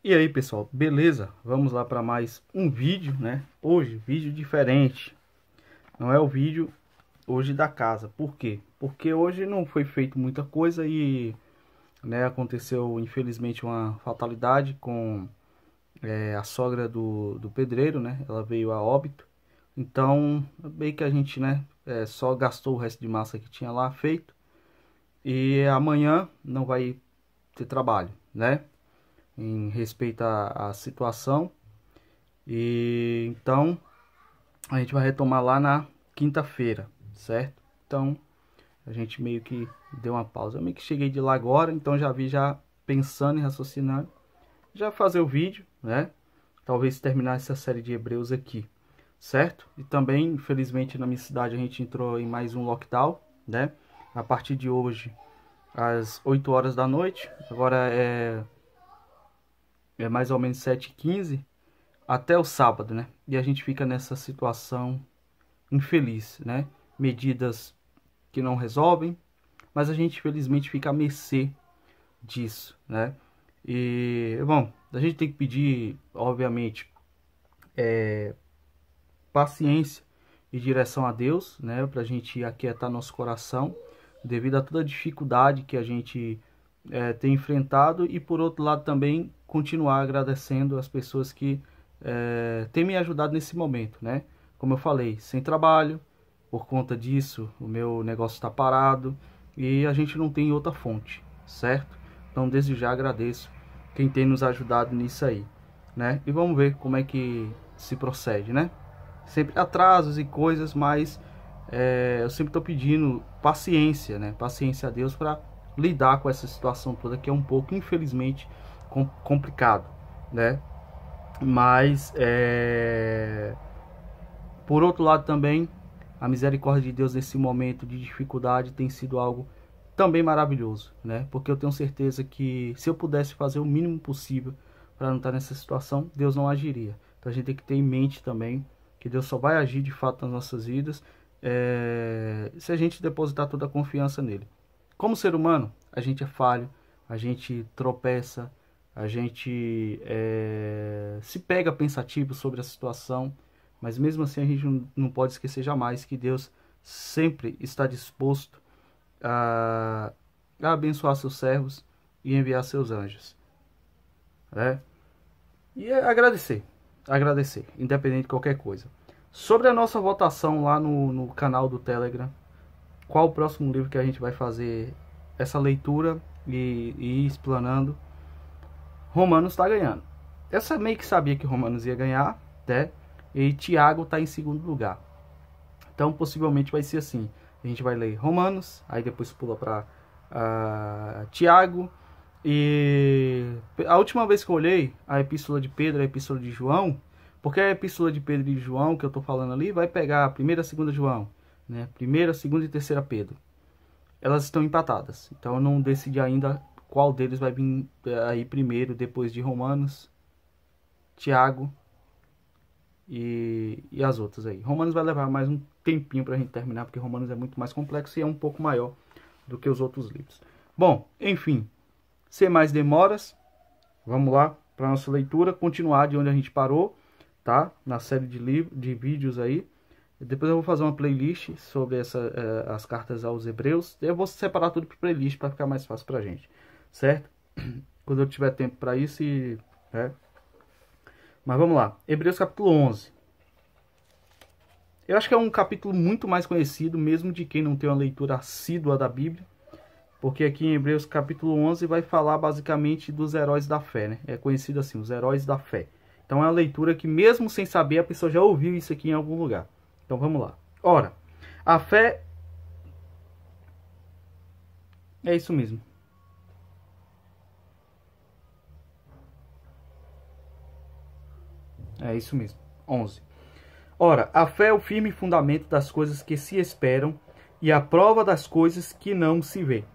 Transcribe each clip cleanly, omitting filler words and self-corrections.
E aí, pessoal, beleza? Vamos lá para mais um vídeo, né? Hoje, vídeo diferente. Não é o vídeo hoje da casa. Por quê? Porque hoje não foi feito muita coisa e, né, aconteceu infelizmente uma fatalidade com a sogra do pedreiro, né? Ela veio a óbito. Então, bem que a gente, né, só gastou o resto de massa que tinha lá feito. E amanhã não vai ter trabalho, né? Em respeito à situação. E então a gente vai retomar lá na quinta-feira, certo? Então a gente meio que deu uma pausa. Eu meio que cheguei de lá agora, então já vi já pensando e raciocinando, já fazer o vídeo, né? Talvez terminar essa série de Hebreus aqui, certo? E também, infelizmente, na minha cidade a gente entrou em mais um lockdown, né? A partir de hoje, às 8 horas da noite, agora é mais ou menos 7h15, até o sábado, né? E a gente fica nessa situação infeliz, né? Medidas que não resolvem, mas a gente infelizmente fica à mercê disso, né? E, bom, a gente tem que pedir, obviamente, paciência e direção a Deus, né? Pra gente aquietar nosso coração, devido a toda a dificuldade que a gente tem enfrentado, e por outro lado também continuar agradecendo as pessoas que têm me ajudado nesse momento, né? Como eu falei, sem trabalho, por conta disso o meu negócio está parado e a gente não tem outra fonte, certo? Então desde já agradeço quem tem nos ajudado nisso aí, né? E vamos ver como é que se procede, né? Sempre atrasos e coisas, mas eu sempre estou pedindo paciência, né? Paciência a Deus para lidar com essa situação toda, que é um pouco, infelizmente, complicado, né? Mas por outro lado também, a misericórdia de Deus nesse momento de dificuldade tem sido algo também maravilhoso, né? Porque eu tenho certeza que se eu pudesse fazer o mínimo possível para não estar nessa situação, Deus não agiria. Então a gente tem que ter em mente também que Deus só vai agir de fato nas nossas vidas se a gente depositar toda a confiança nele. Como ser humano, a gente é falho, a gente tropeça, a gente se pega pensativo sobre a situação, mas mesmo assim a gente não pode esquecer jamais que Deus sempre está disposto a abençoar seus servos e enviar seus anjos, né? E agradecer, independente de qualquer coisa. Sobre a nossa votação lá no canal do Telegram, qual o próximo livro que a gente vai fazer essa leitura e ir explanando, Romanos está ganhando. Eu meio que sabia que Romanos ia ganhar, né? E Tiago está em segundo lugar. Então possivelmente vai ser assim. A gente vai ler Romanos, aí depois pula para Tiago. E a última vez que eu olhei a epístola de Pedro e a epístola de João, porque a epístola de Pedro e de João que eu estou falando ali vai pegar a primeira, segunda João, né? Primeira, segunda e terceira Pedro. Elas estão empatadas. Então eu não decidi ainda qual deles vai vir aí primeiro, depois de Romanos, Tiago e as outras aí. Romanos vai levar mais um tempinho para a gente terminar, porque Romanos é muito mais complexo e é um pouco maior do que os outros livros. Bom, enfim, sem mais demoras, vamos lá para nossa leitura, continuar de onde a gente parou, tá? Na série de vídeos aí. Depois eu vou fazer uma playlist sobre as cartas aos Hebreus. Eu vou separar tudo por playlist para ficar mais fácil pra gente, certo? Quando eu tiver tempo para isso Mas vamos lá. Hebreus capítulo 11. Eu acho que é um capítulo muito mais conhecido, mesmo de quem não tem uma leitura assídua da Bíblia. Porque aqui em Hebreus capítulo 11 vai falar basicamente dos heróis da fé, né? É conhecido assim, os heróis da fé. Então é uma leitura que mesmo sem saber, a pessoa já ouviu isso aqui em algum lugar. Então vamos lá. Ora, a fé... É isso mesmo. É isso mesmo. 11. Ora, a fé é o firme fundamento das coisas que se esperam e a prova das coisas que não se vê.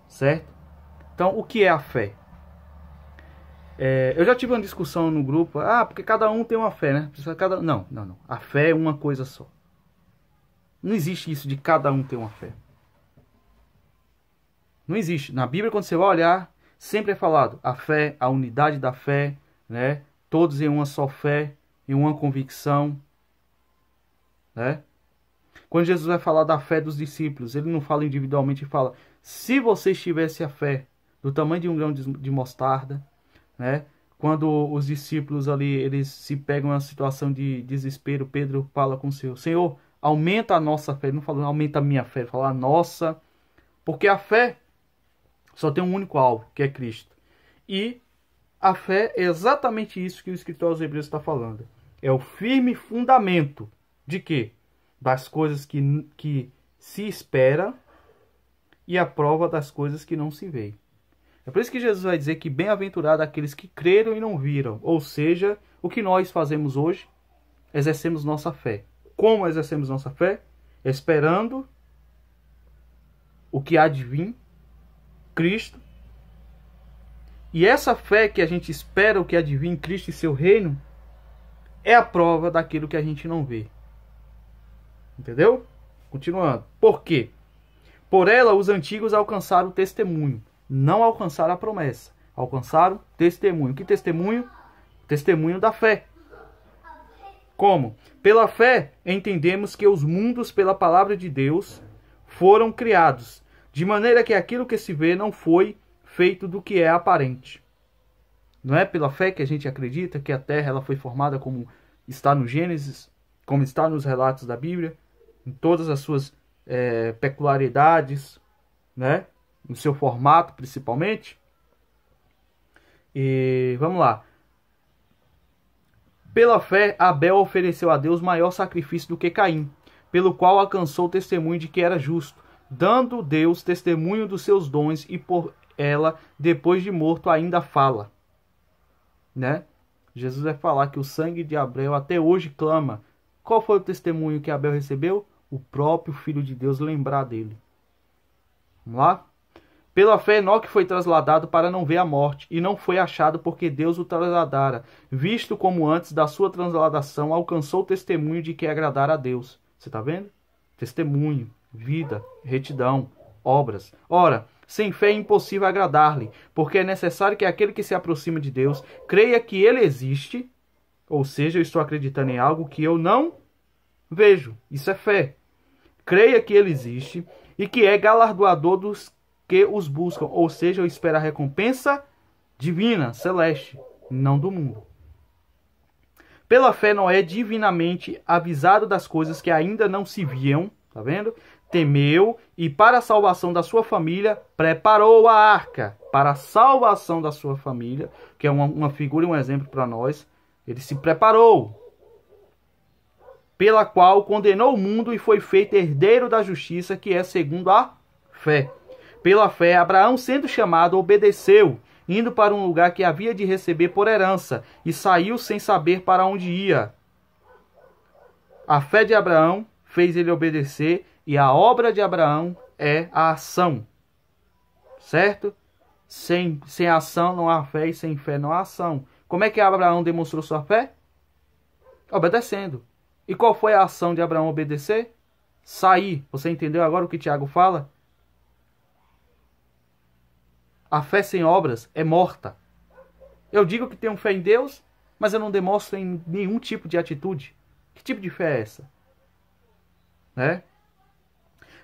Certo? Então, o que é a fé? Eu já tive uma discussão no grupo. Porque cada um tem uma fé, né? Não. A fé é uma coisa só. Não existe isso de cada um ter uma fé. Não existe. Na Bíblia, quando você vai olhar, sempre é falado a fé, a unidade da fé, né? Todos em uma só fé, em uma convicção, né? Quando Jesus vai falar da fé dos discípulos, ele não fala individualmente, ele fala: se vocês tivessem a fé do tamanho de um grão de mostarda, né? Quando os discípulos ali, eles se pegam em uma situação de desespero, Pedro fala com o Senhor: Senhor, aumenta a nossa fé. Ele não fala aumenta a minha fé, ele fala a nossa, porque a fé só tem um único alvo, que é Cristo. E a fé é exatamente isso que o escritor aos Hebreus está falando. É o firme fundamento de quê? Das coisas que se espera e a prova das coisas que não se vê. É por isso que Jesus vai dizer que bem-aventurado aqueles que creram e não viram. Ou seja, o que nós fazemos hoje, exercemos nossa fé. Como exercemos nossa fé? Esperando o que há de vir, Cristo. E essa fé que a gente espera o que há de vir, Cristo e seu reino, é a prova daquilo que a gente não vê. Entendeu? Continuando. Por quê? Por ela os antigos alcançaram o testemunho. Não alcançaram a promessa. Alcançaram testemunho. Que testemunho? Testemunho da fé. Como? Pela fé entendemos que os mundos pela palavra de Deus foram criados, de maneira que aquilo que se vê não foi feito do que é aparente. Não é pela fé que a gente acredita que a terra ela foi formada como está no Gênesis, como está nos relatos da Bíblia, em todas as suas peculiaridades, né? No seu formato principalmente. E vamos lá. Pela fé, Abel ofereceu a Deus maior sacrifício do que Caim, pelo qual alcançou o testemunho de que era justo, dando Deus testemunho dos seus dons, e por ela, depois de morto, ainda fala. Né? Jesus vai falar que o sangue de Abel até hoje clama. Qual foi o testemunho que Abel recebeu? O próprio Filho de Deus lembrar dele. Vamos lá? Pela fé, Enoque foi trasladado para não ver a morte, e não foi achado porque Deus o trasladara, visto como antes da sua transladação alcançou o testemunho de que agradara a Deus. Você está vendo? Testemunho, vida, retidão, obras. Ora, sem fé é impossível agradar-lhe, porque é necessário que aquele que se aproxima de Deus creia que ele existe, ou seja, eu estou acreditando em algo que eu não vejo. Isso é fé. Creia que ele existe e que é galardoador dos que os buscam, ou seja, eu espero a recompensa divina, celeste, não do mundo. Pela fé, Noé, divinamente avisado das coisas que ainda não se viam, tá vendo? Temeu e para a salvação da sua família preparou a arca. Para a salvação da sua família, que é uma figura e um exemplo para nós, ele se preparou. Pela qual condenou o mundo e foi feito herdeiro da justiça, que é segundo a fé. Pela fé, Abraão, sendo chamado, obedeceu, indo para um lugar que havia de receber por herança, e saiu sem saber para onde ia. A fé de Abraão fez ele obedecer, e a obra de Abraão é a ação. Certo? Sem ação não há fé, e sem fé não há ação. Como é que Abraão demonstrou sua fé? Obedecendo. E qual foi a ação de Abraão obedecer? Sair. Você entendeu agora o que Tiago fala? A fé sem obras é morta. Eu digo que tenho fé em Deus, mas eu não demonstro em nenhum tipo de atitude. Que tipo de fé é essa? Né?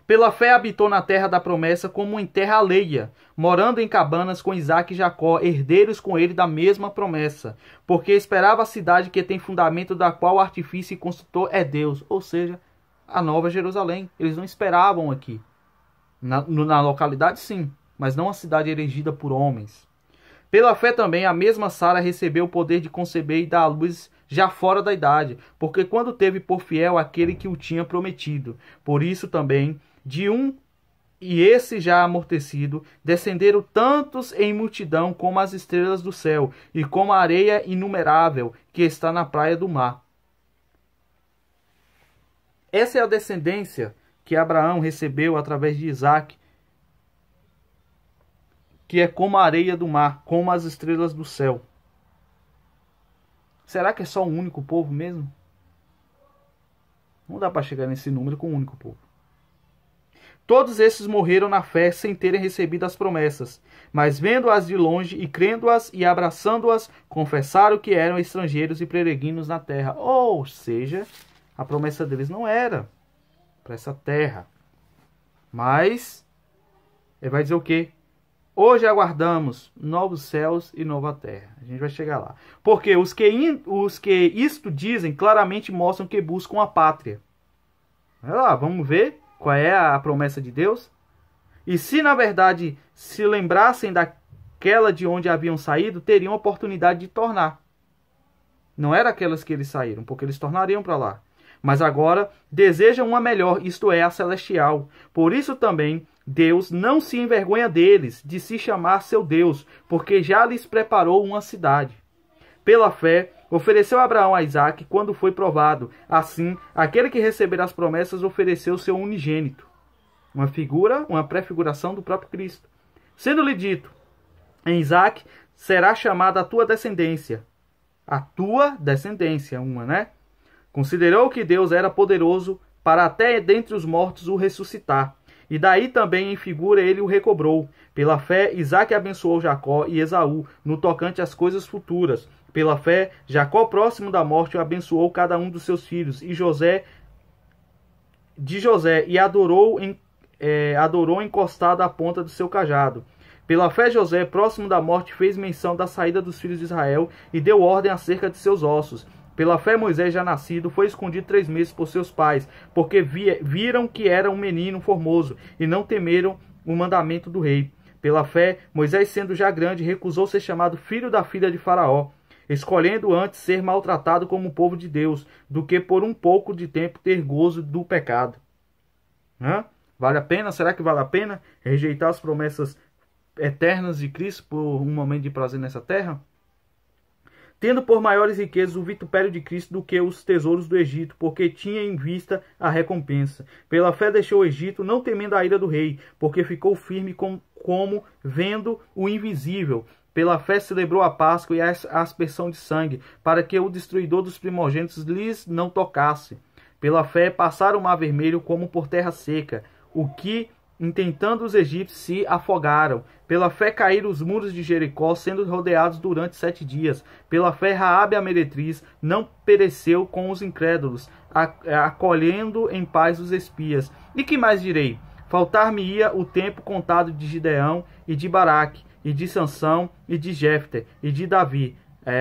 Pela fé habitou na terra da promessa como em terra alheia, morando em cabanas com Isaque e Jacó, herdeiros com ele da mesma promessa, porque esperava a cidade que tem fundamento, da qual o artifício e construtor é Deus, ou seja, a Nova Jerusalém. Eles não esperavam aqui. Na localidade sim, mas não a cidade erigida por homens. Pela fé também a mesma Sara recebeu o poder de conceber e dar à luz já fora da idade, porque quando teve por fiel aquele que o tinha prometido. Por isso também, de um e esse já amortecido, descenderam tantos em multidão como as estrelas do céu, e como a areia inumerável que está na praia do mar. Essa é a descendência que Abraão recebeu através de Isaque, que é como a areia do mar, como as estrelas do céu. Será que é só um único povo mesmo? Não dá para chegar nesse número com um único povo. Todos esses morreram na fé sem terem recebido as promessas, mas vendo-as de longe e crendo-as e abraçando-as, confessaram que eram estrangeiros e peregrinos na terra. Ou seja, a promessa deles não era para essa terra. Mas, ele vai dizer o quê? Hoje aguardamos novos céus e nova terra. A gente vai chegar lá. Porque os que isto dizem claramente mostram que buscam a pátria. Vai lá, vamos ver qual é a promessa de Deus. E se na verdade se lembrassem daquela de onde haviam saído, teriam oportunidade de tornar. Não era aquelas que eles saíram, porque eles tornariam para lá. Mas agora desejam uma melhor, isto é, a celestial. Por isso também Deus não se envergonha deles, de se chamar seu Deus, porque já lhes preparou uma cidade. Pela fé, ofereceu Abraão a Isaque quando foi provado. Assim, aquele que receber as promessas ofereceu seu unigênito. Uma prefiguração do próprio Cristo. Sendo-lhe dito, em Isaque será chamada a tua descendência. A tua descendência, né? Considerou que Deus era poderoso para até dentre os mortos o ressuscitar. E daí também em figura ele o recobrou. Pela fé, Isaque abençoou Jacó e Esaú no tocante às coisas futuras. Pela fé, Jacó, próximo da morte, abençoou cada um dos seus filhos. E José adorou encostado à ponta do seu cajado. Pela fé, José, próximo da morte, fez menção da saída dos filhos de Israel e deu ordem acerca de seus ossos. Pela fé, Moisés, já nascido, foi escondido 3 meses por seus pais, porque viram que era um menino formoso, e não temeram o mandamento do rei. Pela fé, Moisés, sendo já grande, recusou ser chamado filho da filha de Faraó, escolhendo antes ser maltratado como povo de Deus, do que por um pouco de tempo ter gozo do pecado. Vale a pena? Será que vale a pena rejeitar as promessas eternas de Cristo por um momento de prazer nessa terra? Tendo por maiores riquezas o vitupério de Cristo do que os tesouros do Egito, porque tinha em vista a recompensa. Pela fé deixou o Egito, não temendo a ira do rei, porque ficou firme como vendo o invisível. Pela fé celebrou a Páscoa e a aspersão de sangue, para que o destruidor dos primogênitos lhes não tocasse. Pela fé passaram o mar vermelho como por terra seca, o que, intentando os egípcios, se afogaram. Pela fé caíram os muros de Jericó, sendo rodeados durante 7 dias. Pela fé Raabe a meretriz não pereceu com os incrédulos, acolhendo em paz os espias. E que mais direi? Faltar-me-ia o tempo contado de Gideão e de Baraque, e de Sansão, e de Jefté, e de Davi.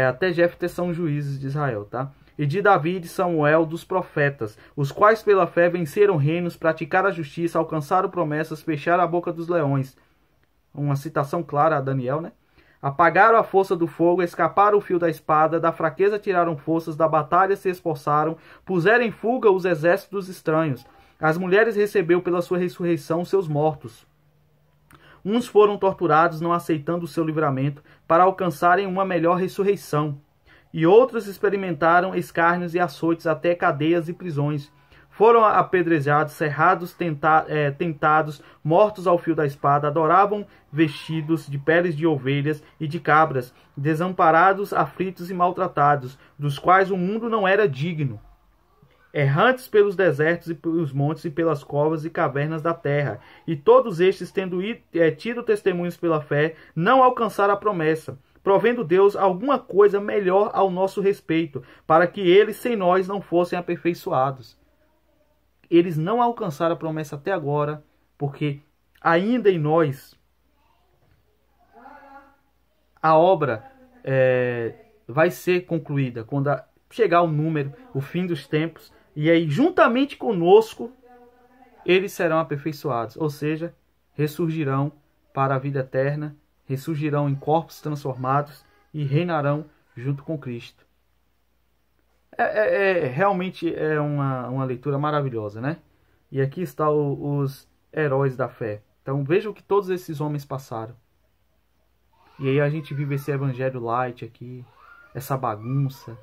Até Jefté são juízes de Israel, tá? E de Davi e de Samuel, dos profetas, os quais pela fé venceram reinos, praticaram a justiça, alcançaram promessas, fecharam a boca dos leões. Uma citação clara a Daniel, né? Apagaram a força do fogo, escaparam o fio da espada, da fraqueza tiraram forças, da batalha se esforçaram, puseram em fuga os exércitos estranhos. As mulheres recebeu pela sua ressurreição seus mortos. Uns foram torturados, não aceitando o seu livramento, para alcançarem uma melhor ressurreição. E outros experimentaram escárnios e açoites até cadeias e prisões. Foram apedrejados, cerrados, tentados, mortos ao fio da espada, adoravam vestidos de peles de ovelhas e de cabras, desamparados, aflitos e maltratados, dos quais o mundo não era digno. Errantes pelos desertos e pelos montes e pelas covas e cavernas da terra. E todos estes, tendo tido testemunhos pela fé, não alcançaram a promessa, provendo Deus alguma coisa melhor ao nosso respeito, para que eles sem nós não fossem aperfeiçoados. Eles não alcançaram a promessa até agora, porque ainda em nós a obra vai ser concluída quando chegar o número, o fim dos tempos, e aí juntamente conosco eles serão aperfeiçoados, ou seja, ressurgirão para a vida eterna, ressurgirão em corpos transformados e reinarão junto com Cristo. Realmente é uma leitura maravilhosa, né? E aqui estão os heróis da fé. Então veja o que todos esses homens passaram. E aí a gente vive esse evangelho light aqui, essa bagunça,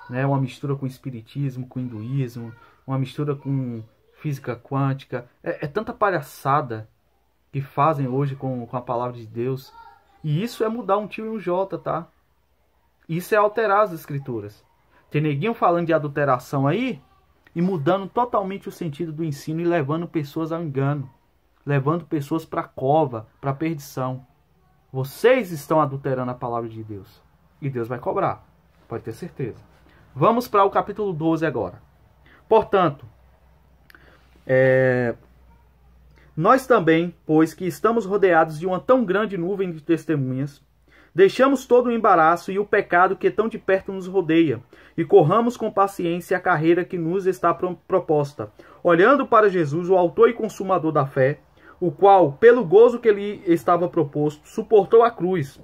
né? Uma mistura com espiritismo, com hinduísmo, uma mistura com física quântica. É tanta palhaçada que fazem hoje com a palavra de Deus. E isso é mudar um tio e um jota, tá? Isso é alterar as escrituras. Tem neguinho falando de adulteração aí e mudando totalmente o sentido do ensino e levando pessoas ao engano. levando pessoas para a cova, para a perdição. Vocês estão adulterando a palavra de Deus. E Deus vai cobrar, pode ter certeza. Vamos para o capítulo 12 agora. Portanto, nós também, pois que estamos rodeados de uma tão grande nuvem de testemunhas, deixamos todo o embaraço e o pecado que tão de perto nos rodeia, e corramos com paciência a carreira que nos está proposta, olhando para Jesus, o autor e consumador da fé, o qual, pelo gozo que lhe estava proposto, suportou a cruz,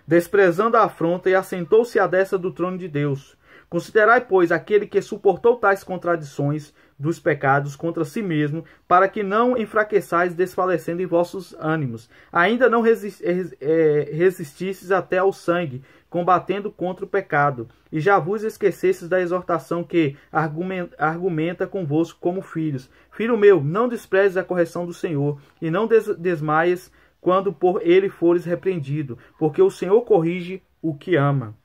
desprezando a afronta, e assentou-se à destra do trono de Deus. Considerai, pois, aquele que suportou tais contradições dos pecados contra si mesmo, para que não enfraqueçais desfalecendo em vossos ânimos. Ainda não resististes até ao sangue, combatendo contra o pecado, e já vos esquecestes da exortação que argumenta convosco como filhos. Filho meu, não desprezes a correção do Senhor, e não desmaies quando por ele fores repreendido, porque o Senhor corrige o que ama,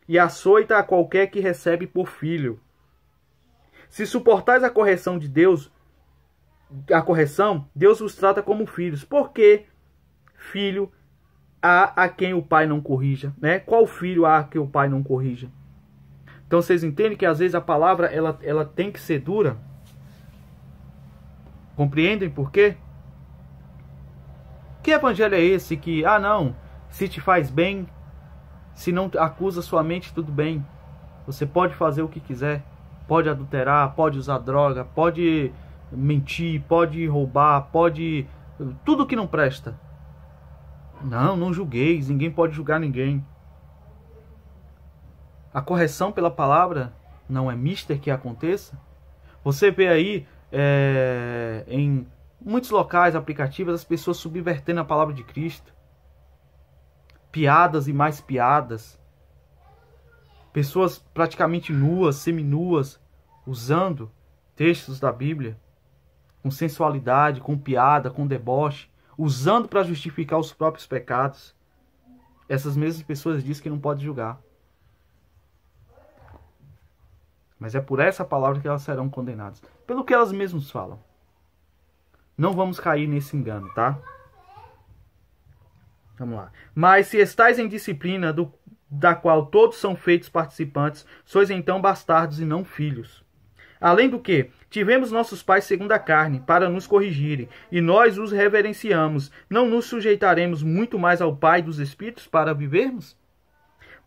e açoita a qualquer que recebe por filho. Se suportais a correção de Deus, Deus vos trata como filhos. Porque filho há a quem o pai não corrija, né? Qual filho há a quem o pai não corrija? Então vocês entendem que às vezes a palavra ela tem que ser dura? Compreendem por quê? Que evangelho é esse que, não, se te faz bem, se não acusa sua mente, tudo bem. Você pode fazer o que quiser. Pode adulterar, pode usar droga, pode mentir, pode roubar, pode... tudo que não presta. Não julgueis, ninguém pode julgar ninguém. A correção pela palavra não é mister que aconteça. Você vê aí em muitos locais, aplicativos, as pessoas subvertendo a palavra de Cristo. Piadas e mais piadas. Pessoas praticamente nuas, seminuas, usando textos da Bíblia com sensualidade, com piada, com deboche, usando para justificar os próprios pecados. Essas mesmas pessoas dizem que não pode julgar. Mas é por essa palavra que elas serão condenadas. Pelo que elas mesmas falam. Não vamos cair nesse engano, tá? Vamos lá. Mas se estáis em disciplina da qual todos são feitos participantes, sois então bastardos e não filhos. Além do que, tivemos nossos pais segundo a carne, para nos corrigirem, e nós os reverenciamos. Não nos sujeitaremos muito mais ao Pai dos Espíritos para vivermos?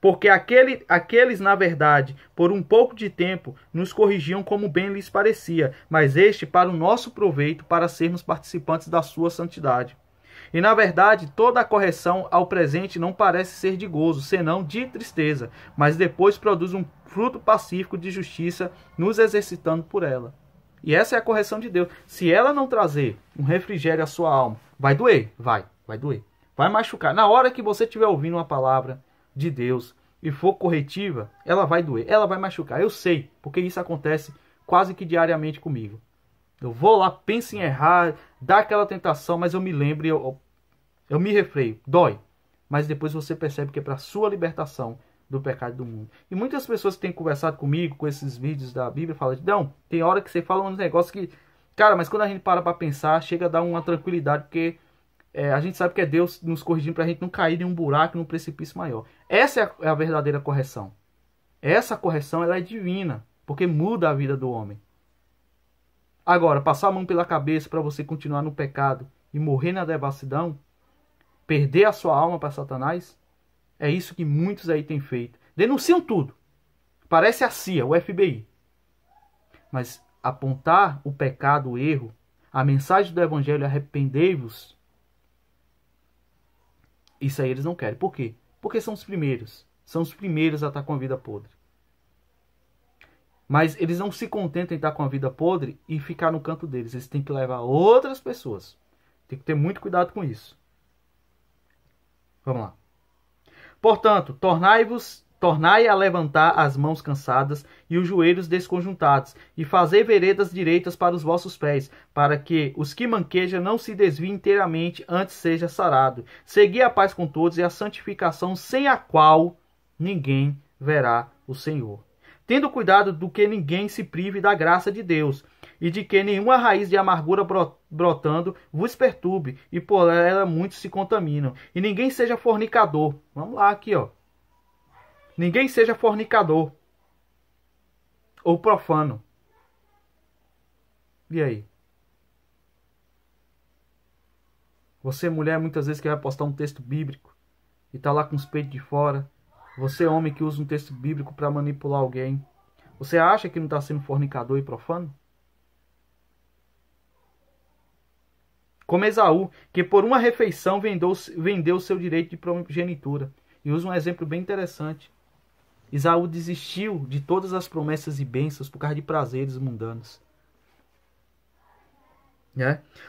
Porque aqueles, na verdade, por um pouco de tempo, nos corrigiam como bem lhes parecia, mas este para o nosso proveito, para sermos participantes da sua santidade. E, na verdade, toda a correção ao presente não parece ser de gozo, senão de tristeza, mas depois produz um fruto pacífico de justiça, nos exercitando por ela. E essa é a correção de Deus. Se ela não trazer um refrigério à sua alma, vai doer? Vai doer. Vai machucar. Na hora que você estiver ouvindo uma palavra de Deus e for corretiva, ela vai doer, ela vai machucar. Eu sei, porque isso acontece quase que diariamente comigo. Eu vou lá, penso em errar, dá aquela tentação, mas eu me lembro, eu me refreio, dói. Mas depois você percebe que é para a sua libertação do pecado do mundo. E muitas pessoas que têm conversado comigo com esses vídeos da Bíblia falam, não, tem hora que você fala uns negócios que, cara, mas quando a gente para pensar, chega a dar uma tranquilidade, porque a gente sabe que é Deus nos corrigindo para a gente não cair em um buraco, num precipício maior. Essa é a verdadeira correção. Essa correção ela é divina, porque muda a vida do homem. Agora, passar a mão pela cabeça para você continuar no pecado e morrer na devassidão, perder a sua alma para Satanás, é isso que muitos aí têm feito. Denunciam tudo. Parece a CIA, o FBI. Mas apontar o pecado, o erro, a mensagem do Evangelho, arrependei-vos, isso aí eles não querem. Por quê? Porque são os primeiros. São os primeiros a estar com a vida podre. Mas eles não se contentam em estar com a vida podre e ficar no canto deles. Eles têm que levar outras pessoas. Tem que ter muito cuidado com isso. Vamos lá. Portanto, tornai a levantar as mãos cansadas e os joelhos desconjuntados, e fazei veredas direitas para os vossos pés, para que os que manquejam não se desviem inteiramente, antes seja sarado. Segui a paz com todos e a santificação, sem a qual ninguém verá o Senhor. Tendo cuidado do que ninguém se prive da graça de Deus, e de que nenhuma raiz de amargura brotando vos perturbe, e por ela muitos se contaminam. E ninguém seja fornicador. Vamos lá aqui, ó. Ninguém seja fornicador ou profano. E aí? Você, mulher, muitas vezes que vai postar um texto bíblico e tá lá com os peitos de fora. Você, homem, que usa um texto bíblico para manipular alguém. Você acha que não está sendo fornicador e profano? Como Esaú, que por uma refeição vendeu seu direito de primogenitura. E usa um exemplo bem interessante. Esaú desistiu de todas as promessas e bênçãos por causa de prazeres mundanos.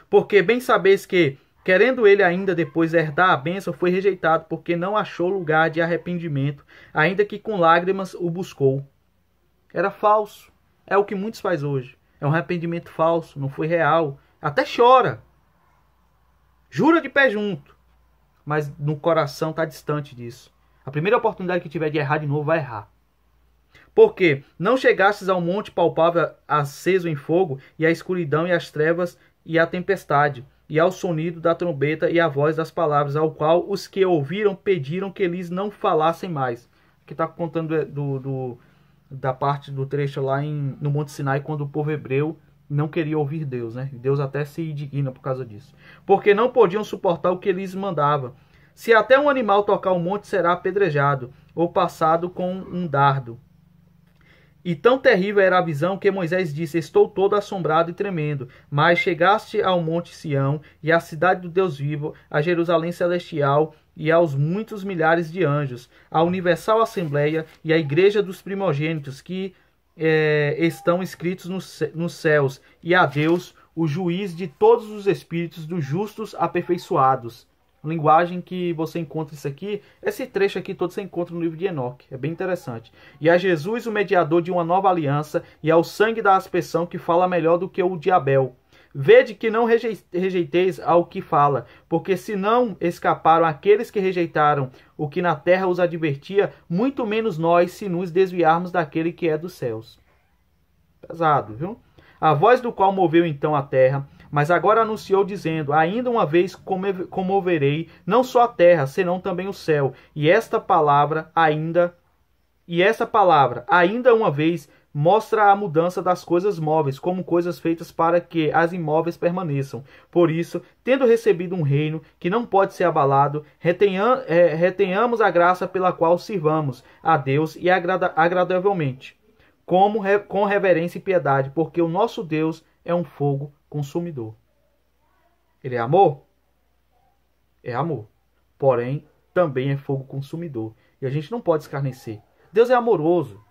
Porque bem sabeis que, querendo ele ainda depois herdar a bênção, foi rejeitado, porque não achou lugar de arrependimento, ainda que com lágrimas o buscou. Era falso. É o que muitos faz hoje. É um arrependimento falso, não foi real. Até chora. Jura de pé junto. Mas no coração está distante disso. A primeira oportunidade que tiver de errar de novo, vai errar. Porque não chegastes ao monte palpável aceso em fogo, e a escuridão e as trevas e a tempestade, e ao sonido da trombeta e a voz das palavras, ao qual os que ouviram pediram que lhes não falassem mais. Aqui está contando da parte do trecho lá no Monte Sinai, quando o povo hebreu não queria ouvir Deus, né? Deus até se indigna por causa disso. Porque não podiam suportar o que lhes mandava. Se até um animal tocar o monte, será apedrejado, ou passado com um dardo. E tão terrível era a visão que Moisés disse: estou todo assombrado e tremendo. Mas chegaste ao monte Sião, e à cidade do Deus vivo, a Jerusalém celestial, e aos muitos milhares de anjos, à universal assembleia e à igreja dos primogênitos que estão escritos nos céus, e a Deus, o juiz de todos os espíritos dos justos aperfeiçoados. Linguagem que você encontra isso aqui, esse trecho aqui todo você encontra no livro de Enoque, é bem interessante. E a Jesus, o mediador de uma nova aliança, e ao sangue da aspersão, que fala melhor do que o de Abel. Vede que não rejeiteis ao que fala, porque se não escaparam aqueles que rejeitaram o que na terra os advertia, muito menos nós, se nos desviarmos daquele que é dos céus. Pesado, viu? A voz do qual moveu então a terra, mas agora anunciou dizendo: ainda uma vez comoverei não só a terra, senão também o céu. E esta palavra ainda uma vez mostra a mudança das coisas móveis, como coisas feitas para que as imóveis permaneçam. Por isso, tendo recebido um reino que não pode ser abalado, retenhamos a graça pela qual sirvamos a Deus e agradavelmente, com reverência e piedade, porque o nosso Deus é um fogo consumidor. Ele é amor? É amor. Porém, também é fogo consumidor. E a gente não pode escarnecer. Deus é amoroso.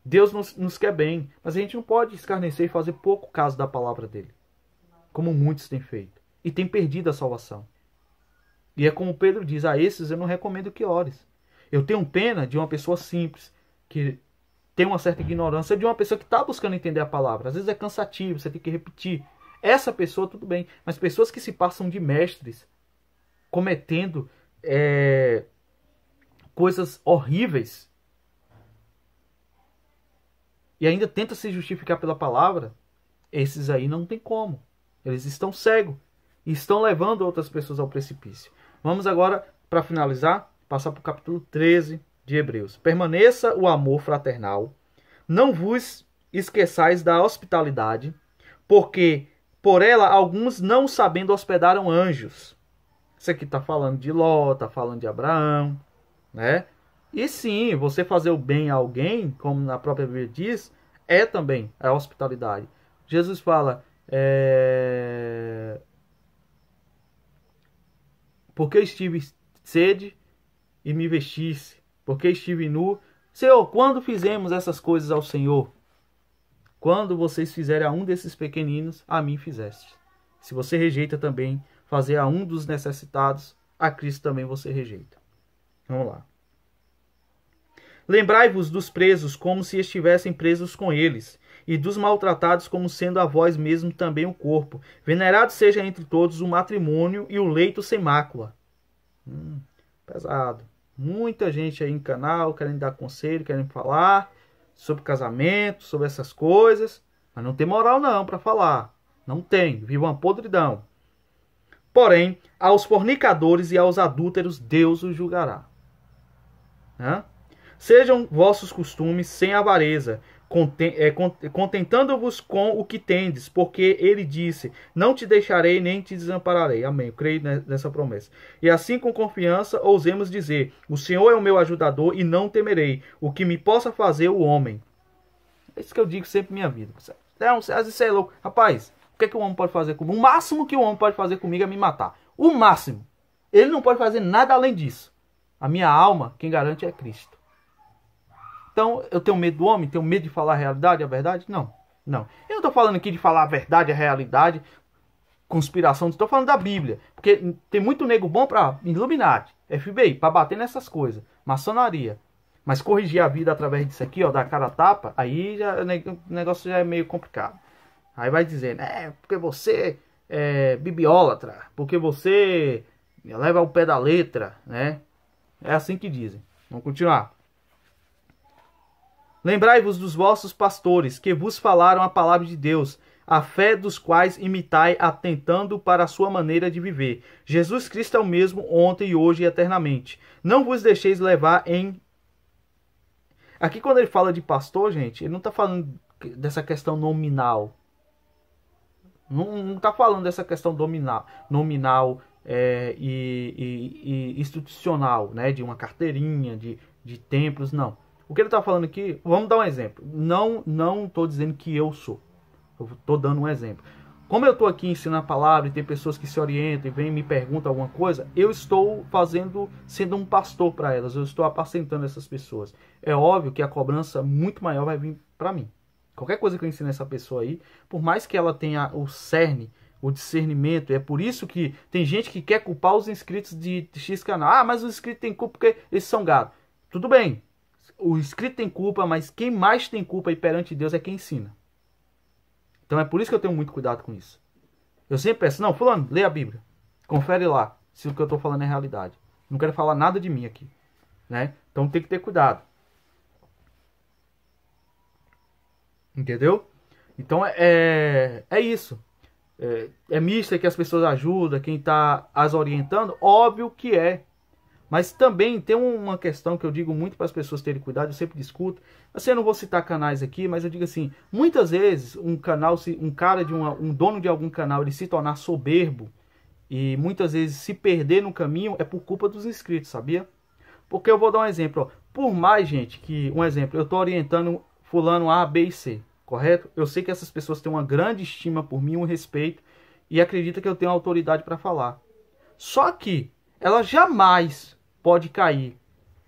Deus nos quer bem. Mas a gente não pode escarnecer e fazer pouco caso da palavra dele. Como muitos têm feito. E têm perdido a salvação. E é como Pedro diz: a esses eu não recomendo que ores. Eu tenho pena de uma pessoa simples, que tem uma certa ignorância, de uma pessoa que está buscando entender a palavra. Às vezes é cansativo, você tem que repetir. Essa pessoa, tudo bem. Mas pessoas que se passam de mestres, cometendo coisas horríveis, e ainda tenta se justificar pela palavra, esses aí não tem como. Eles estão cegos e estão levando outras pessoas ao precipício. Vamos agora, para finalizar, passar para o capítulo 13 de Hebreus. Permaneça o amor fraternal, não vos esqueçais da hospitalidade, porque por ela alguns, não sabendo, hospedaram anjos. Isso aqui está falando de Ló, está falando de Abraão, né? E sim, você fazer o bem a alguém, como na própria Bíblia diz, é também a hospitalidade. Jesus fala: porque estive sede e me vestisse, porque estive nu. Senhor, quando fizemos essas coisas ao Senhor? Quando vocês fizerem a um desses pequeninos, a mim fizeste. Se você rejeita também fazer a um dos necessitados, a Cristo também você rejeita. Vamos lá. Lembrai-vos dos presos como se estivessem presos com eles, e dos maltratados como sendo a vós mesmo também o corpo. Venerado seja entre todos o matrimônio e o leito sem mácula. Pesado. Muita gente aí no canal querendo dar conselho, querendo falar sobre casamento, sobre essas coisas. Mas não tem moral não para falar. Não tem. Vive uma podridão. Porém, aos fornicadores e aos adúlteros Deus os julgará. Sejam vossos costumes sem avareza, contentando-vos com o que tendes, porque ele disse, não te deixarei nem te desampararei. Amém. Eu creio nessa promessa. E assim com confiança ousemos dizer, o Senhor é o meu ajudador e não temerei o que me possa fazer o homem. É isso que eu digo sempre na minha vida. Às vezes você é louco. Rapaz, o que é que o homem pode fazer comigo? O máximo que o homem pode fazer comigo é me matar. O máximo. Ele não pode fazer nada além disso. A minha alma, quem garante é Cristo. Então, eu tenho medo do homem? Tenho medo de falar a realidade, a verdade? Não. Não. Eu não estou falando aqui de falar a verdade, a realidade, conspiração. Estou falando da Bíblia. Porque tem muito nego bom para Illuminati, FBI, para bater nessas coisas. Maçonaria. Mas corrigir a vida através disso aqui, ó, da cara a tapa, aí já, o negócio já é meio complicado. Aí vai dizendo, porque você é bibliólatra, porque você leva ao pé da letra, né? É assim que dizem. Vamos continuar. Lembrai-vos dos vossos pastores, que vos falaram a palavra de Deus, a fé dos quais imitai, atentando para a sua maneira de viver. Jesus Cristo é o mesmo ontem e hoje e eternamente. Não vos deixeis levar em... Aqui quando ele fala de pastor, gente, ele não está falando dessa questão nominal. Não está falando dessa questão nominal e institucional, né? De uma carteirinha, de templos, não. O que ele está falando aqui, vamos dar um exemplo. Não estou dizendo que eu sou. Eu estou dando um exemplo. Como eu estou aqui ensinando a palavra e tem pessoas que se orientam e vêm e me perguntam alguma coisa, eu estou sendo um pastor para elas. Eu estou apacentando essas pessoas. É óbvio que a cobrança muito maior vai vir para mim. Qualquer coisa que eu ensine essa pessoa aí, por mais que ela tenha o cerne, o discernimento, é por isso que tem gente que quer culpar os inscritos de X canal. Ah, mas os inscritos têm culpa porque eles são gado. Tudo bem. O inscrito tem culpa, mas quem mais tem culpa aí perante Deus é quem ensina. Então é por isso que eu tenho muito cuidado com isso. Eu sempre peço, não, fulano, lê a Bíblia. Confere lá se o que eu estou falando é realidade. Não quero falar nada de mim aqui. Né? Então tem que ter cuidado. Entendeu? Então é isso. É misto que as pessoas ajudam, quem está as orientando, óbvio que é. Mas também tem uma questão que eu digo muito para as pessoas terem cuidado, eu sempre discuto. Assim, eu não vou citar canais aqui, mas eu digo assim, muitas vezes um dono de algum canal, ele se tornar soberbo e muitas vezes se perder no caminho é por culpa dos inscritos, sabia? Porque eu vou dar um exemplo, ó. Por mais, gente, que um exemplo, eu estou orientando fulano A, B e C, correto? Eu sei que essas pessoas têm uma grande estima por mim, um respeito e acreditam que eu tenho autoridade para falar. Só que ela jamais pode cair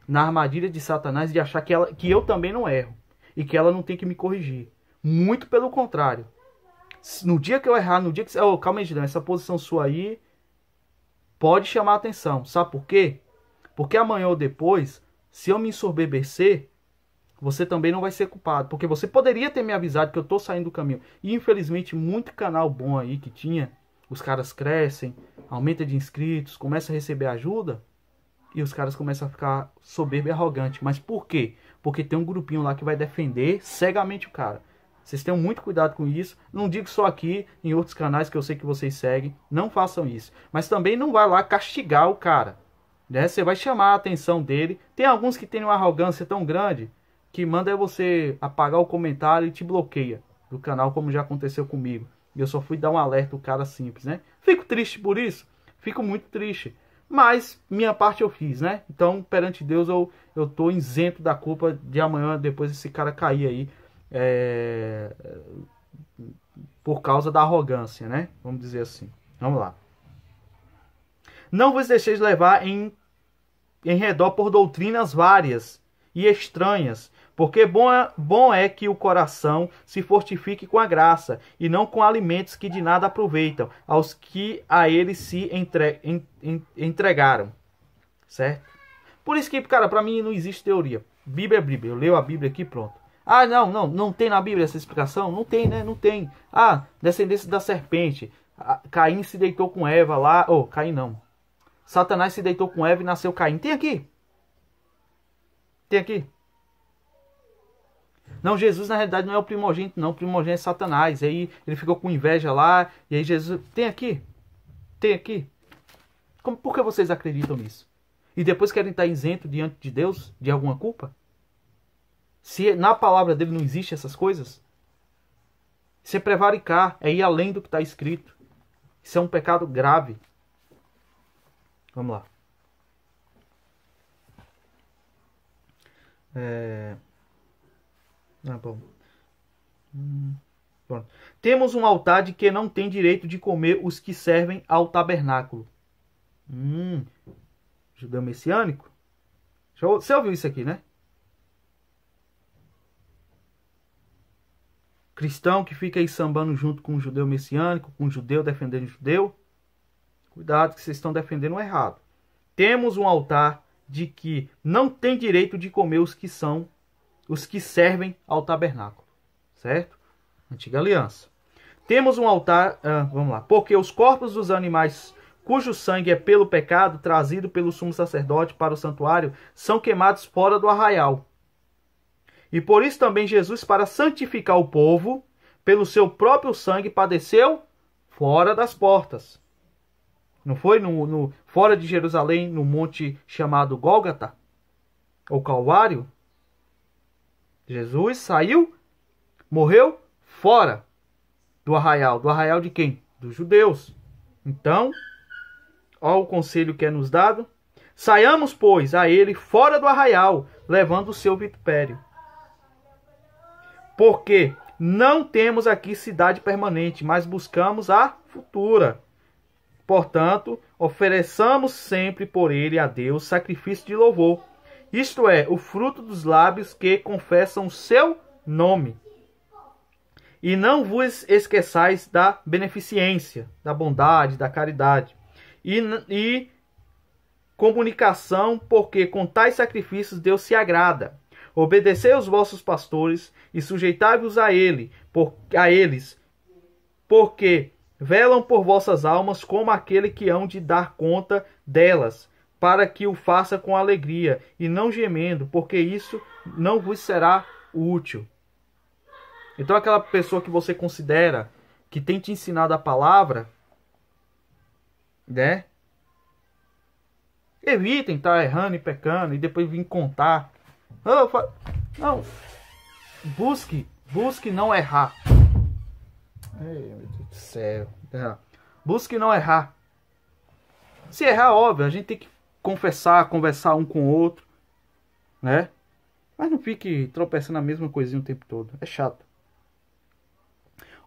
na armadilha de Satanás de achar que eu também não erro e que ela não tem que me corrigir. Muito pelo contrário. No dia que eu errar, no dia que... Oh, calma aí, Gideon, essa posição sua aí pode chamar a atenção. Sabe por quê? Porque amanhã ou depois, se eu me ensoberbecer, você também não vai ser culpado. Porque você poderia ter me avisado que eu estou saindo do caminho. E infelizmente, muito canal bom aí que tinha, os caras crescem, aumenta de inscritos, começa a receber ajuda... E os caras começam a ficar soberbo e arrogante. Mas por quê? Porque tem um grupinho lá que vai defender cegamente o cara. Vocês tenham muito cuidado com isso. Não digo só aqui, em outros canais que eu sei que vocês seguem. Não façam isso. Mas também não vai lá castigar o cara. Né? Você vai chamar a atenção dele. Tem alguns que têm uma arrogância tão grande que manda você apagar o comentário e te bloqueia do canal, como já aconteceu comigo. E eu só fui dar um alerta ao cara simples, né? Fico triste por isso. Fico muito triste. Mas minha parte eu fiz, né? Então, perante Deus, eu tô isento da culpa de amanhã, depois esse cara cair aí. Por causa da arrogância, né? Vamos dizer assim. Vamos lá. Não vos deixeis levar em redor por doutrinas várias e estranhas, porque bom é que o coração se fortifique com a graça, e não com alimentos que de nada aproveitam, aos que a ele se entregaram. Certo? Por isso que, cara, pra mim não existe teoria. Bíblia é Bíblia. Eu leio a Bíblia aqui, pronto. Ah, não tem na Bíblia essa explicação? Não tem, né? Não tem. Ah, descendência da serpente. Caim se deitou com Eva lá. Oh, Caim não. Satanás se deitou com Eva e nasceu Caim. Tem aqui. Tem aqui. Não, Jesus na realidade não é o primogênito, não. O primogênito é Satanás. Aí ele ficou com inveja lá. E aí Jesus... Tem aqui. Tem aqui. Por que vocês acreditam nisso? E depois querem estar isento diante de Deus de alguma culpa? Se na palavra dele não existe essas coisas? Isso é prevaricar. É ir além do que está escrito. Isso é um pecado grave. Vamos lá. Bom. Temos um altar de que não tem direito de comer os que servem ao tabernáculo. Judeu messiânico? Você ouviu isso aqui, né? Cristão que fica aí sambando junto com o judeu messiânico, com o judeu defendendo o judeu. Cuidado que vocês estão defendendo o errado. Temos um altar de que não tem direito de comer os que servem ao tabernáculo. Certo? Antiga aliança. Temos um altar, vamos lá. Porque os corpos dos animais cujo sangue é pelo pecado trazido pelo sumo sacerdote para o santuário são queimados fora do arraial. E por isso também Jesus, para santificar o povo, pelo seu próprio sangue padeceu fora das portas. Não foi fora de Jerusalém, no monte chamado Gólgota? Ou Calvário? Jesus saiu, morreu fora do arraial. Do arraial de quem? Dos judeus. Então, ó o conselho que é nos dado. Saiamos, pois, a ele fora do arraial, levando o seu vitupério. Porque não temos aqui cidade permanente, mas buscamos a futura. Portanto, ofereçamos sempre por ele a Deus sacrifício de louvor. Isto é, o fruto dos lábios que confessam o seu nome. E não vos esqueçais da beneficência, da bondade, da caridade. E comunicação, porque com tais sacrifícios Deus se agrada. Obedecei aos vossos pastores e sujeitai-vos a eles, porque velam por vossas almas como aquele que hão de dar conta delas, para que o faça com alegria e não gemendo, porque isso não vos será útil. Então aquela pessoa que você considera que tem te ensinado a palavra, né? Evitem estar errando e pecando e depois vir contar. Não. Busque não errar. Ai, meu Deus do céu. Busque não errar. Se errar, óbvio, a gente tem que confessar, conversar um com o outro, né? Mas não fique tropeçando na mesma coisinha o tempo todo. É chato.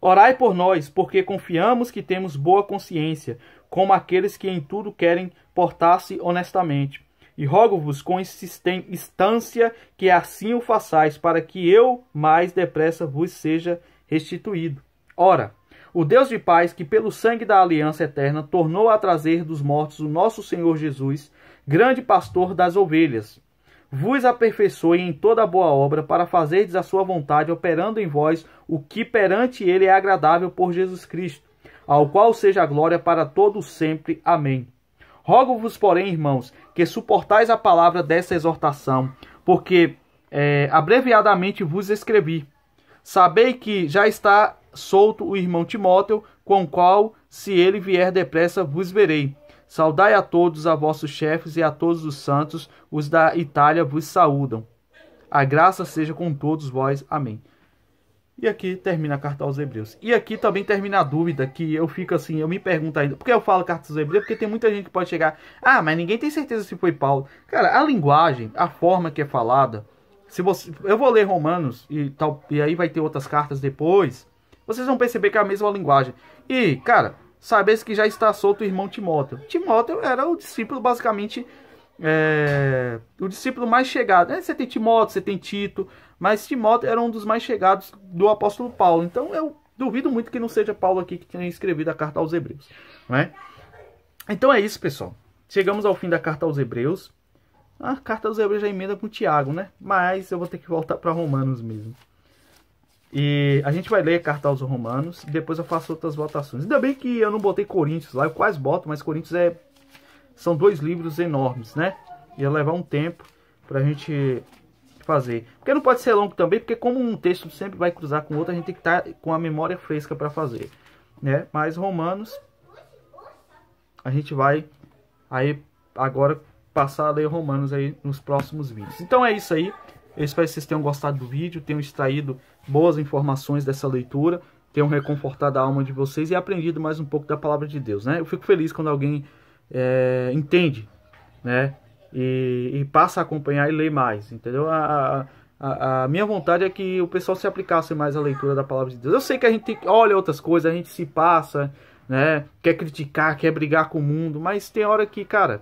Orai por nós, porque confiamos que temos boa consciência, como aqueles que em tudo querem portar-se honestamente. E rogo-vos com instância que assim o façais, para que eu mais depressa vos seja restituído. Ora, o Deus de paz, que pelo sangue da aliança eterna tornou a trazer dos mortos o nosso Senhor Jesus, grande pastor das ovelhas, vos aperfeiçoe em toda boa obra, para fazerdes a sua vontade, operando em vós o que perante ele é agradável por Jesus Cristo, ao qual seja a glória para todos sempre. Amém. Rogo-vos, porém, irmãos, que suportais a palavra dessa exortação, porque abreviadamente vos escrevi. Sabei que já está solto o irmão Timóteo, com o qual, se ele vier depressa, vos verei. Saudai a todos, a vossos chefes e a todos os santos, os da Itália vos saúdam. A graça seja com todos vós. Amém. E aqui termina a carta aos Hebreus. E aqui também termina a dúvida, que eu fico assim, eu me pergunto ainda. Por que eu falo carta aos Hebreus? Porque tem muita gente que pode chegar, mas ninguém tem certeza se foi Paulo. Cara, a linguagem, a forma que é falada, eu vou ler Romanos e aí vai ter outras cartas depois, vocês vão perceber que é a mesma linguagem. E, cara, sabes que já está solto o irmão Timóteo. Timóteo era o discípulo, basicamente, o discípulo mais chegado. Você tem Timóteo, você tem Tito, mas Timóteo era um dos mais chegados do apóstolo Paulo. Então eu duvido muito que não seja Paulo aqui que tenha escrevido a carta aos Hebreus, né? Então é isso, pessoal. Chegamos ao fim da carta aos Hebreus. A carta aos Hebreus já emenda com Tiago, né? Mas eu vou ter que voltar para Romanos mesmo. E a gente vai ler a carta aos Romanos e depois eu faço outras votações. Ainda bem que eu não botei Coríntios lá, eu quase boto, mas Coríntios são 2 livros enormes, né? Ia levar um tempo pra gente fazer. Porque não pode ser longo também, porque como um texto sempre vai cruzar com outro, a gente tem que estar com a memória fresca para fazer, né? Mas Romanos, a gente vai aí agora passar a ler Romanos aí nos próximos vídeos. Então é isso aí. Eu espero que vocês tenham gostado do vídeo, tenham extraído boas informações dessa leitura, tenham reconfortado a alma de vocês e aprendido mais um pouco da palavra de Deus, né? Eu fico feliz quando alguém entende, né? E passa a acompanhar e ler mais, entendeu? A minha vontade é que o pessoal se aplicasse mais à leitura da palavra de Deus. Eu sei que a gente olha outras coisas, a gente se passa, né? Quer criticar, quer brigar com o mundo, mas tem hora que, cara,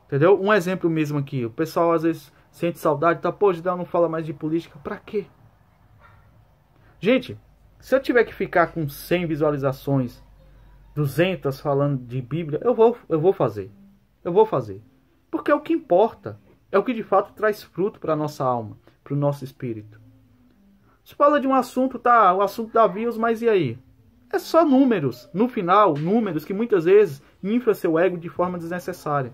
entendeu? Um exemplo mesmo aqui, o pessoal às vezes sente saudade, tá, pô, Gideão não fala mais de política, pra quê? Gente, se eu tiver que ficar com 100 visualizações, 200 falando de Bíblia, eu vou fazer. Eu vou fazer. Porque é o que importa. É o que de fato traz fruto para a nossa alma, para o nosso espírito. Se fala de um assunto, tá, o assunto dá views, mas e aí? É só números. No final, números que muitas vezes inflam seu ego de forma desnecessária.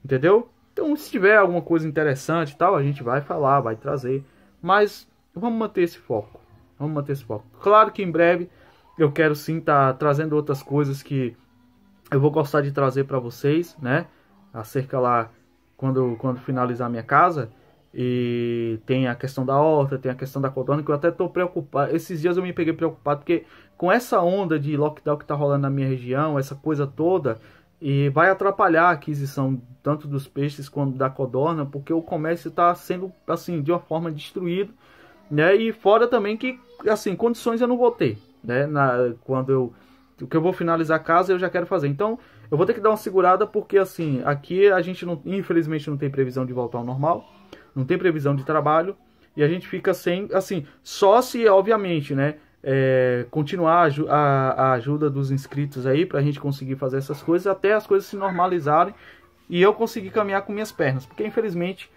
Entendeu? Então, se tiver alguma coisa interessante e tal, a gente vai falar, vai trazer. Mas vamos manter esse foco. Vamos manter esse foco. Claro que em breve eu quero sim estar trazendo outras coisas que eu vou gostar de trazer para vocês, né? Acerca lá, quando finalizar a minha casa. E tem a questão da horta, tem a questão da codorna, que eu até estou preocupado. Esses dias eu me peguei preocupado, porque com essa onda de lockdown que está rolando na minha região, essa coisa toda, e vai atrapalhar a aquisição tanto dos peixes quanto da codorna, porque o comércio está sendo, assim, de uma forma destruído, né? E fora também que, assim, condições eu não vou ter, né? O que eu vou finalizar a casa eu já quero fazer. Então, eu vou ter que dar uma segurada, porque, assim, aqui a gente, não, infelizmente, não tem previsão de voltar ao normal, não tem previsão de trabalho, e a gente fica sem, assim, só se, obviamente, né? Continuar a ajuda dos inscritos aí pra gente conseguir fazer essas coisas até as coisas se normalizarem e eu conseguir caminhar com minhas pernas, porque infelizmente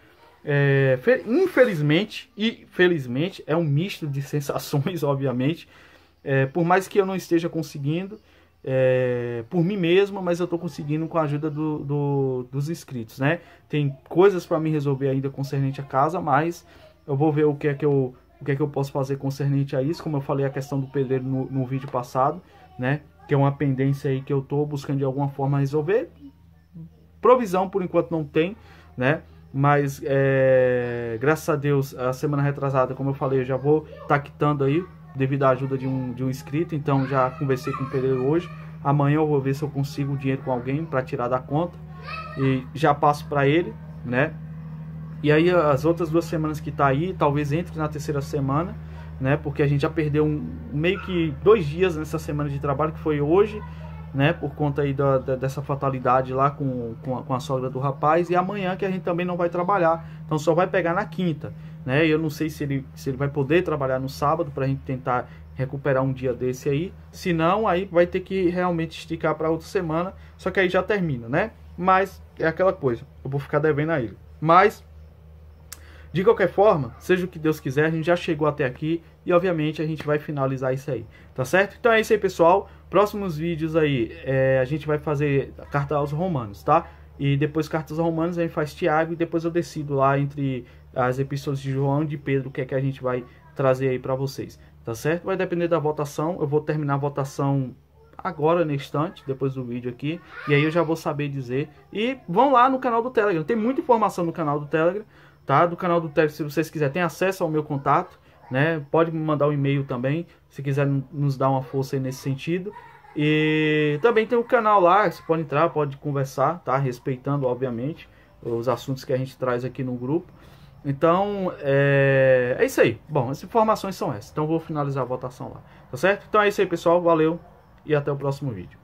infelizmente e felizmente é um misto de sensações, obviamente, por mais que eu não esteja conseguindo por mim mesmo, mas eu estou conseguindo com a ajuda dos inscritos, né? Tem coisas para me resolver ainda concernente a casa, mas eu vou ver o que é que eu posso fazer concernente a isso, como eu falei a questão do pedreiro no vídeo passado, né? Que é uma pendência aí que eu estou buscando de alguma forma resolver. Provisão por enquanto não tem, né? Mas graças a Deus, a semana retrasada, como eu falei, eu já vou estar quitando aí, devido à ajuda de um inscrito. Então já conversei com o pedreiro hoje. Amanhã eu vou ver se eu consigo dinheiro com alguém para tirar da conta. E já passo para ele, né? E aí as outras 2 semanas que tá aí, talvez entre na terceira semana, né? Porque a gente já perdeu meio que 2 dias nessa semana de trabalho, que foi hoje, né? Por conta aí dessa fatalidade lá com a sogra do rapaz. E amanhã que a gente também não vai trabalhar. Então só vai pegar na quinta, né? Eu não sei se ele vai poder trabalhar no sábado pra gente tentar recuperar um dia desse aí. Se não, aí vai ter que realmente esticar para outra semana. Só que aí já termina, né? Mas é aquela coisa, eu vou ficar devendo a ele. Mas de qualquer forma, seja o que Deus quiser, a gente já chegou até aqui e obviamente a gente vai finalizar isso aí, tá certo? Então é isso aí, pessoal. Próximos vídeos aí, a gente vai fazer a carta aos Romanos, tá? E depois cartas aos Romanos a gente faz Tiago e depois eu decido lá entre as epístolas de João e de Pedro o que é que a gente vai trazer aí pra vocês, tá certo? Vai depender da votação, eu vou terminar a votação agora no instante, depois do vídeo aqui, e aí eu já vou saber dizer. E vão lá no canal do Telegram, tem muita informação no canal do Telegram, tá? Do canal do Telegram, se vocês quiserem, tem acesso ao meu contato, né? Pode me mandar um e-mail também, se quiser nos dar uma força aí nesse sentido. E também tem o canal lá, você pode entrar, pode conversar, tá? Respeitando, obviamente, os assuntos que a gente traz aqui no grupo. Então, é isso aí. Bom, as informações são essas. Então, eu vou finalizar a votação lá, tá certo? Então é isso aí, pessoal. Valeu e até o próximo vídeo.